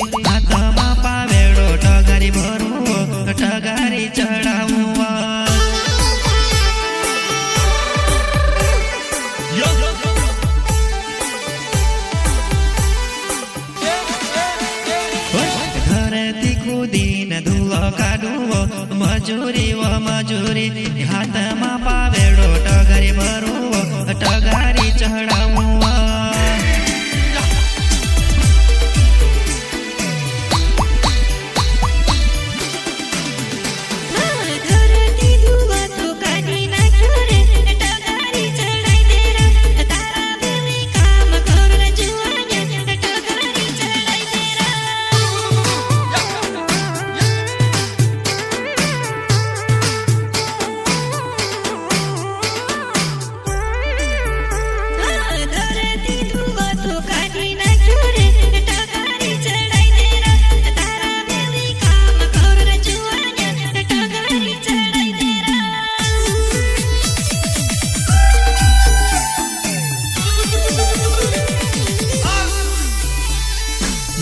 हाथमा पावेड़ो टगारी भरवो टगारी चढ़ावो घरेती कूदीने धूलो काढवो मजूरी व मजूरी हाथमा पावेड़ो टगारी भरवो टगारी चढ़ावो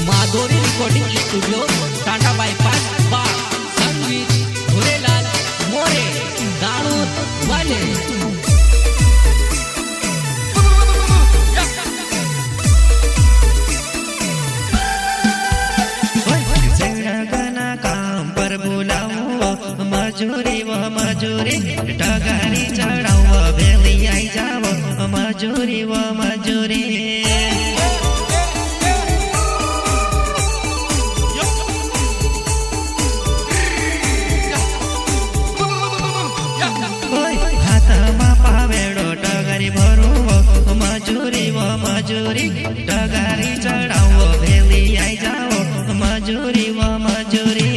माधुरी रिकॉर्डिंग स्टूडियो टाटा बाईपास बाग संगीत भोलेलाल मोरे दाणूर वाले जगना काम पर बुलाओ मजूरी व मजूरी टगारी चढ़ाओ बेली आई जाओ मजूरी व मजूरी मजूरी व मजूरी टगारी चढ़ाओ भेली आई जाओ मजूरी व मजूरी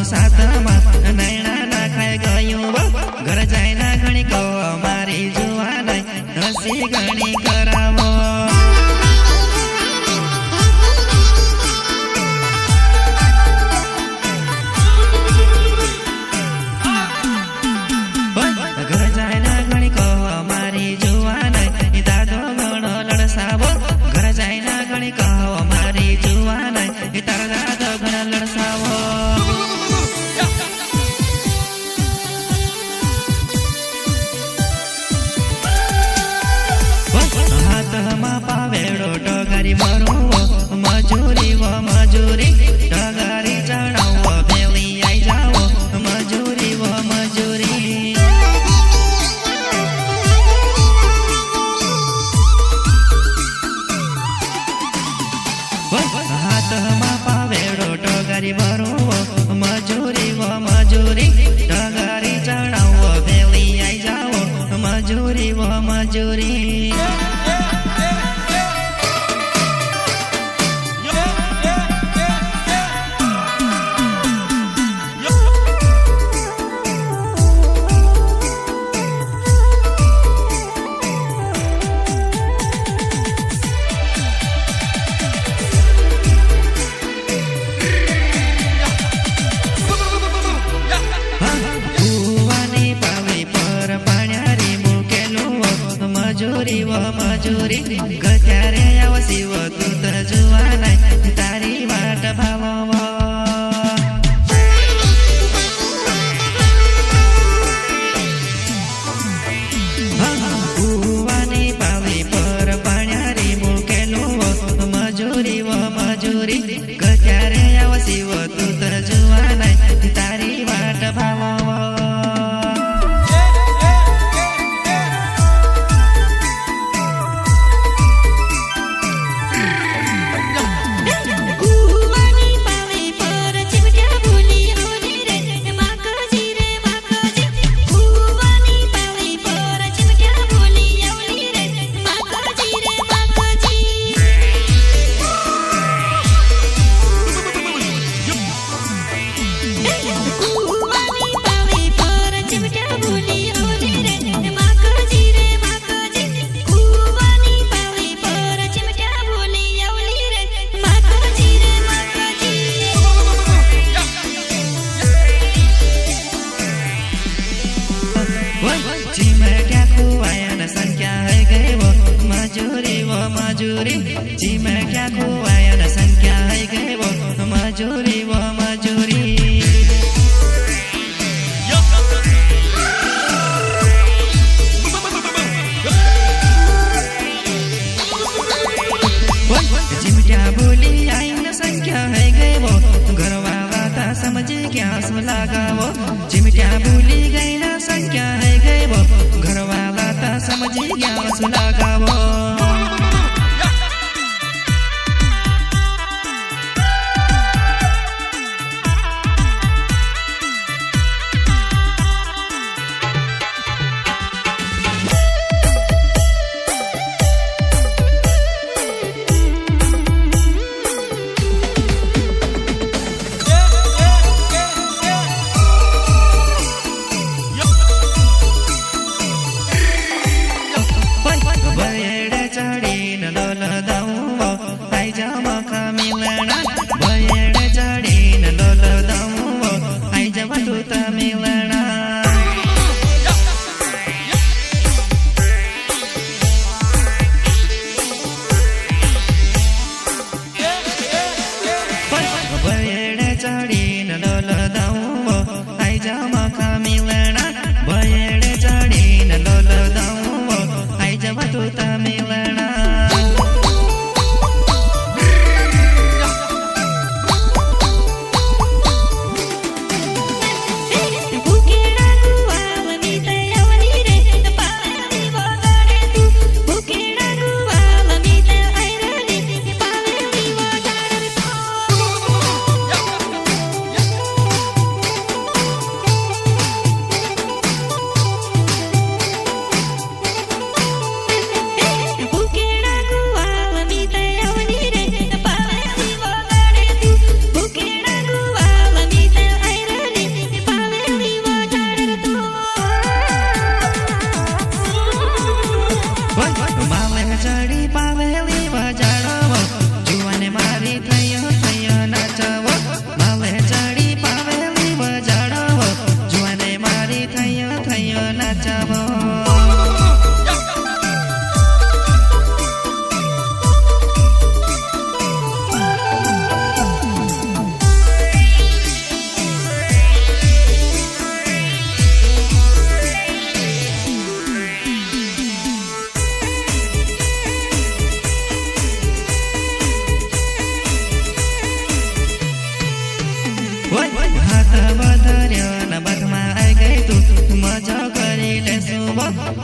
साथमा नैना नाखाय गयो घर जाइना घणी को मारी जुवान हसी घणी करावो घर जाइना घणी को मारी जुवान दादो घणो लड़सावो घर जाइना घणी को मारी जुवान तार दादो घणो लड़सावो हाथमा पावेड़ो टगारी भरवो मजूरी व मजूरी टगारी चढ़ाओ बेली आई जाओ मजूरी व मजूरी हाथमा पावेड़ो टगारी भरवो मजूरी व मजूरी टगारी चढ़ाओ बेली आई जाओ मजूरी व मजूरी मजूरी व मजूरी गत्यारे आवसी व तू तर जुवान तारी वाट भाव कुवानी पावी पर पाण्यारी मुकेलो मजूरी व मजूरी गत्यारे आवसी व तू तर जुवान तारी वाट भाव मजुरी चिमट्या खुवायला संख्या है गए वो मजुरी चिमट्या बोली आईन संख्या है गए वो घरवाला था समझे क्या लगावो चिमट्या बोली गई ना संख्या है गए वो घरवाला था समझे क्या लगावो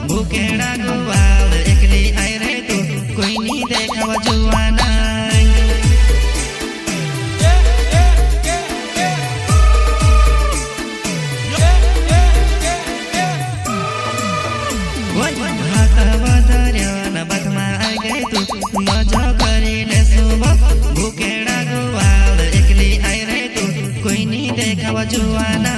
भूखेड़ा गुवाल एकली आई रे तू कोई नहीं देखा जुआना हाथ बदर्यो न बथमा आई गए तू मजा करी ले सुबह भूखेड़ा गुवाल एकली आई रे तू कोई नहीं देखा जुआना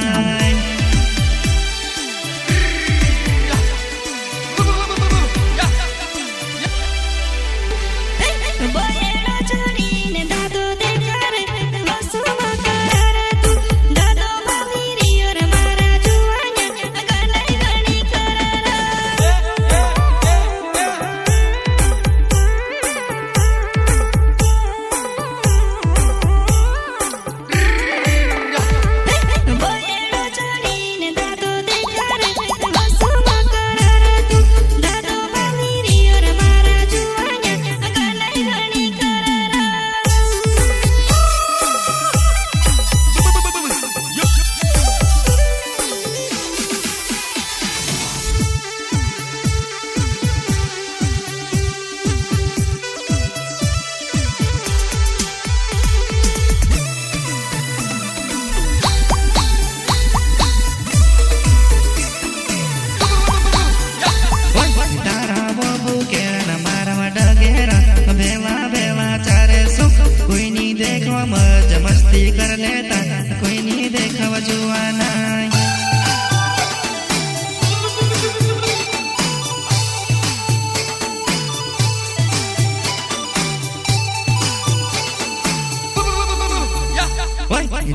मजा मस्ती कर लेता कोई नहीं देखा जुआना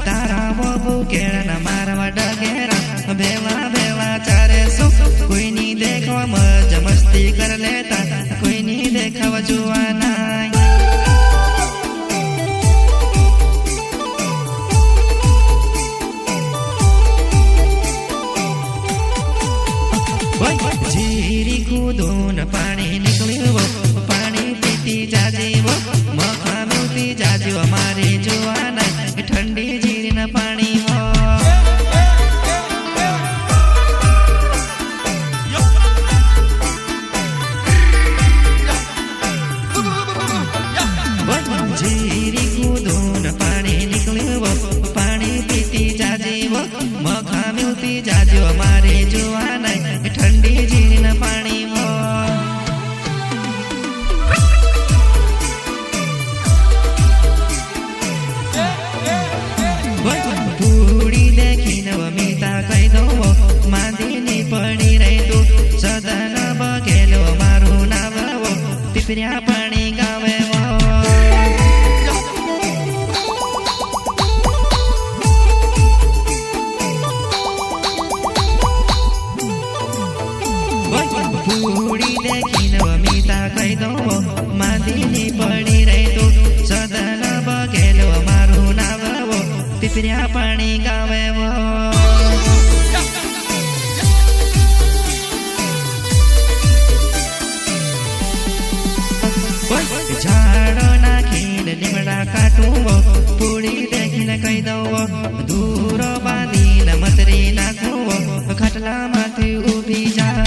तारा वो केड़ा न मारवा डगेरा बेला बेला चारे सो कोई नहीं देखा मजा मस्ती कर लेता कोई नहीं ગવ જોવાના જીરી કૂદોન પાણી નીકળ્યું પાણી પીતી જાજેવો મખા મૂતી જાજો અમારે જોવાના ઠંડી જીરીના પાણી જીરી કૂદોન પાણી નીકળ્યું પાણી પીતી જાજેવો મખા મૂતી જાજો અમારે જોવાના ઠંડી જીરીના પાણી પૂડી દેખીને મીતા કહી દો માંદીની પડી રહી તું સદન બગેલો મારું નામ પીપર્યા પાણી ગાવે પૂડી દેખીને મીતા કહી દો માંદીની પડી રહી તું સદન બગેલો મારું નામ પીપર્યા પાણી ગાવે ઝાડો નાખીને લીમડા કાઢું પૂડી દેખીને કહી દઉં દૂર બાંધીને મતરી નાખું ખાટલામાંથી ઊભી જા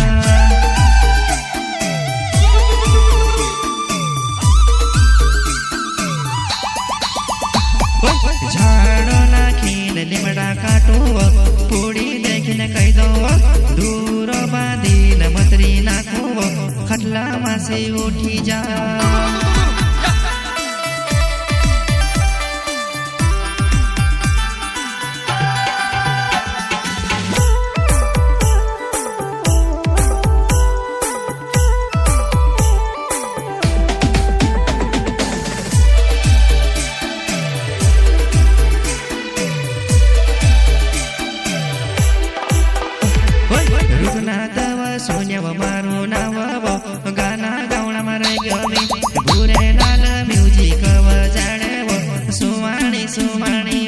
ઝાડો નાખીને લીમડા કાઢું પૂડી દેખીને કહી દઉં દૂર બાંધીને મતરી નાખું ખાટલામાંથી ઉઠી જા સોન્યવ મારું નામ ગાના ગાવણામાં રહી ગયો ભૂરે લાલ મ્યુઝિક વજાડે સુવાણી સુવાણી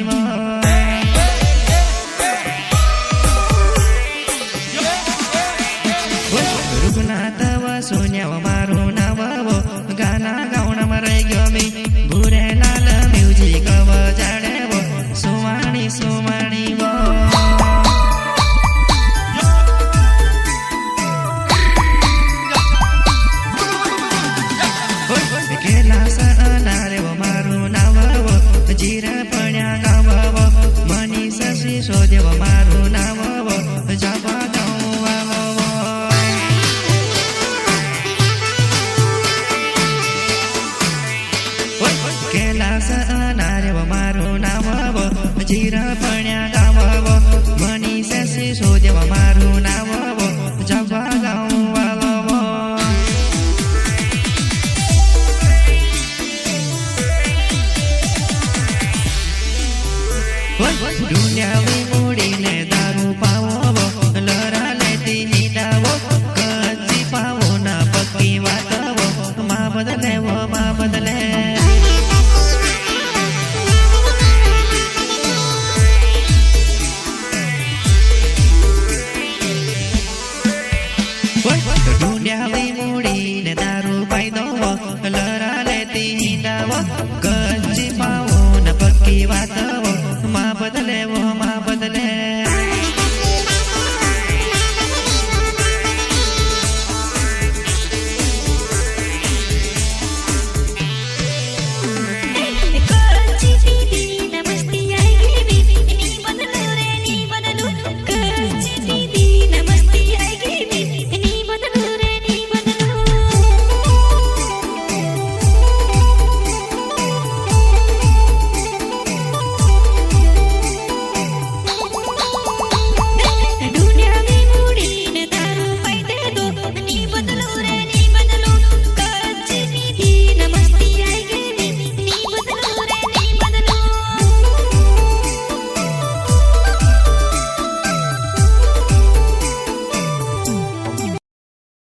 રૂપનાથ સોન્યવ મારું નામ ગાના ગાવણામાં રહી ગયો ભૂરે લાલ મ્યુઝિક વજાડે સુવાણી સુવાણી જીરા પડ્યા ગાવ મનીષ શિશોદેવ મારું નામ જવા દઉં કેલાસ નારેવ મારું નામ જીરા પડ્યા ગાવ મનીષ શિશોદેવ મારું નામ જવા દઉં ડુંડિયાવી મૂડીને દારૂ પાવો લરા લેતી નીડાવો કચ્છી પાવો ના પક્કી વાતવો માં બદલે માં બદલે ડુંડિયાવી મૂડીને દારૂ પાઈ દો લરા લેતી નીડાવો કચ્છી પાવો ના પક્કી વાતવો